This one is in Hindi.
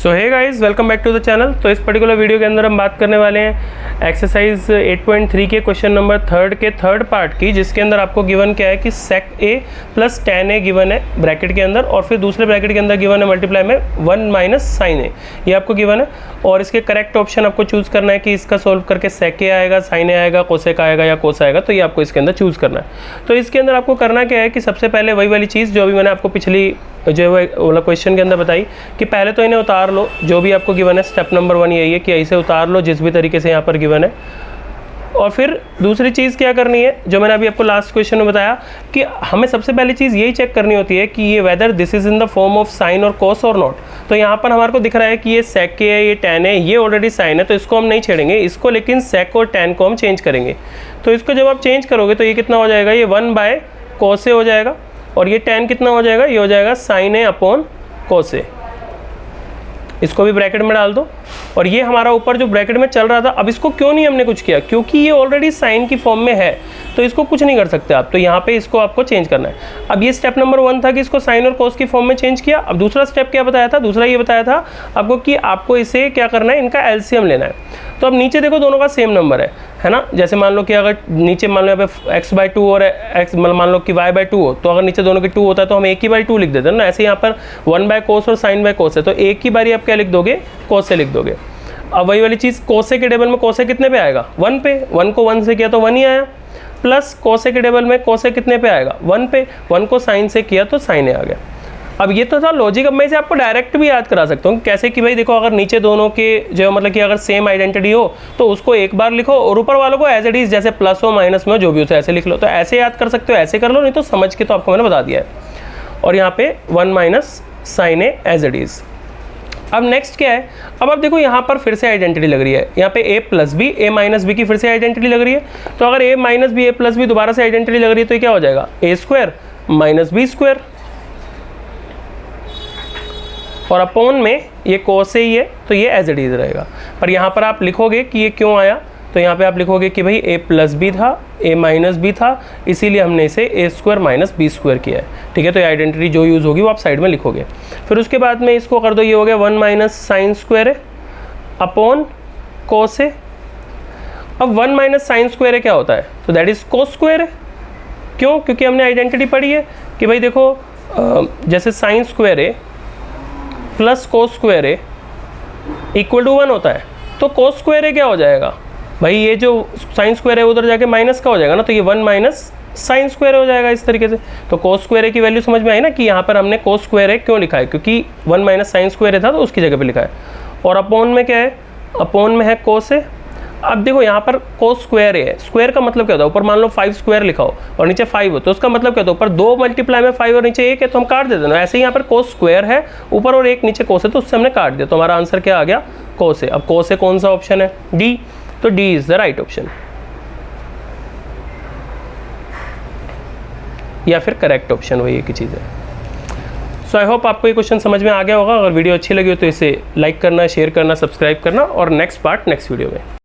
So hey guys, welcome back to the channel. तो इस पर्टिकुलर वीडियो के अंदर हम बात करने वाले हैं एक्सरसाइज 8.3 के क्वेश्चन नंबर थर्ड के थर्ड पार्ट की, जिसके अंदर आपको गिवन क्या है कि sec a plus tan a given है ब्रैकेट के अंदर, और फिर दूसरे ब्रैकेट के अंदर गिवन है मल्टीप्लाई में 1 माइनस sin a, ये आपको गिवन है। और इसके करेक्ट ऑप्शन आपको चूज़ करना है कि इसका सोल्व करके sec a आएगा, sin a आएगा, cosec आएगा या cos आएगा, तो ये आपको इसके अंदर चूज़ करना है। तो इसके अंदर आपको करना क्या है कि सबसे पहले वही वाली चीज़ जो अभी मैंने आपको पिछली जो मतलब क्वेश्चन के अंदर बताई कि पहले तो इन्हें उतार लो, जो भी आपको गिवन है। स्टेप नंबर 1 यही है कि ऐसे उतार लो जिस भी तरीके से यहाँ पर गिवन है। और फिर दूसरी चीज़ क्या करनी है, जो मैंने अभी आपको लास्ट क्वेश्चन में बताया कि हमें सबसे पहली चीज़ यही चेक करनी होती है कि ये whether this is in the form of sine और कॉस और नॉट। तो यहाँ पर हमारे को दिख रहा है कि ये सेक है, ये टैन है, ये ऑलरेडी साइन है, तो इसको हम नहीं छेड़ेंगे इसको, लेकिन सेक और टैन को हम चेंज करेंगे। तो इसको जब आप चेंज करोगे तो ये कितना हो जाएगा, ये 1 बाय कॉस ए हो जाएगा, और ये टैन कितना हो जाएगा, ये हो जाएगा sign A upon cos A. इसको भी ब्रैकेट में डाल दो। और ये हमारा ऊपर जो ब्रैकेट में चल रहा था, अब इसको क्यों नहीं हमने कुछ किया, क्योंकि ये ऑलरेडी साइन की फॉर्म में है, तो इसको कुछ नहीं कर सकते आप। तो यहाँ पे इसको आपको चेंज करना है। अब ये स्टेप नंबर 1 था कि इसको साइन और कॉस की फॉर्म में चेंज किया। अब दूसरा स्टेप क्या बताया था, दूसरा ये बताया था आपको कि आपको इसे क्या करना है, इनका एलसीएम लेना है। तो अब नीचे देखो दोनों का सेम नंबर है ना। जैसे मान लो कि अगर नीचे मान लो यहाँ पे x/2 और x मान लो कि y/2 हो, तो अगर नीचे दोनों की 2 होता है तो हम 1/2 लिख देते हैं ना। ऐसे यहाँ पर 1 बाय कोस और साइन बाय कोस है, तो एक ही बारी आप क्या लिख दोगे, कोस से लिख दोगे। अब वही वाली चीज़ कोसे के टेबल में कोसे कितने पे आएगा, 1 पे, 1 को 1 से किया तो 1 ही आया, प्लस कोसे के टेबल में कोसे कितने पे आएगा, 1 पे, 1 को साइन से किया तो साइन आ गया। अब ये तो था लॉजिक। अब मैं इसे आपको डायरेक्ट भी याद करा सकता हूँ। कैसे कि भाई देखो, अगर नीचे दोनों के जो मतलब कि अगर सेम आइडेंटिटी हो तो उसको एक बार लिखो, और ऊपर वालों को एज इट इज, जैसे प्लस हो माइनस में हो जो भी हो ऐसे लिख लो। तो ऐसे याद कर सकते हो, ऐसे कर लो, नहीं तो समझ के तो आपको मैंने बता दिया है। और यहाँ पे 1 minus sign a as it is. अब नेक्स्ट क्या है, अब आप देखो यहाँ पर फिर से आइडेंटिटी लग रही है। यहाँ पे a plus b, a minus b की फिर से आइडेंटिटी लग रही है। तो अगर a minus b, a plus b दोबारा से आइडेंटिटी लग रही है तो क्या हो जाएगा, a square minus b square, और अपॉन में ये कोस ही है तो ये एज इट इज रहेगा। पर यहाँ पर आप लिखोगे कि ये क्यों आया, तो यहाँ पे आप लिखोगे कि भाई a प्लस बी था, a माइनस बी था, इसीलिए हमने इसे a square minus b square किया है। ठीक है, तो ये आइडेंटिटी जो यूज़ होगी वो आप साइड में लिखोगे। फिर उसके बाद में इसको कर दो, ये हो गया 1 माइनस साइन स्क्वायर है अपॉन कोस है। अब 1 माइनस साइन स्क्वायर है क्या होता है, तो दैट इज कोस स्क्वायर है। क्यों, क्योंकि हमने आइडेंटिटी पढ़ी है कि भाई देखो जैसे साइन स्क्वायर है प्लस कोस स्क्वायर है इक्वल टू 1 होता है, तो कोस स्क्वायर है क्या हो जाएगा भाई, ये जो साइन स्क्वायर है उधर जाके माइनस का हो जाएगा ना, तो ये 1 माइनस साइन स्क्वायर हो जाएगा इस तरीके से। तो कोस स्क्वायर की वैल्यू समझ में आई ना कि यहाँ पर हमने कोस स्क्वायर क्यों लिखा है, क्योंकि 1 माइनस साइन स्क्वायर था तो उसकी जगह पे लिखा है। और अपॉन में क्या है, अपॉन में है कोस है। अब देखो यहाँ पर कोस स्क्वायर है, स्क्वायर का मतलब क्या होता है, ऊपर मान लो 5 स्क्वायर लिखा हो और नीचे 5 हो, तो उसका मतलब क्या होता है, ऊपर 2 मल्टीप्लाई में 5 और नीचे 1 है तो हम काट देते हैं। ऐसे ही यहाँ पर कोस स्क्वायर है ऊपर और 1 नीचे कोस है, तो उससे हमने काट दिया, तो हमारा आंसर क्या आ गया, कोस है। अब कोस है कौन सा ऑप्शन है, डी, तो D is the right option, या फिर करेक्ट ऑप्शन, वही एक ही चीज़ है। सो आई होप आपको ये क्वेश्चन समझ में आ गया होगा। अगर वीडियो अच्छी लगी हो तो इसे लाइक करना, शेयर करना, सब्सक्राइब करना, और नेक्स्ट पार्ट नेक्स्ट वीडियो में।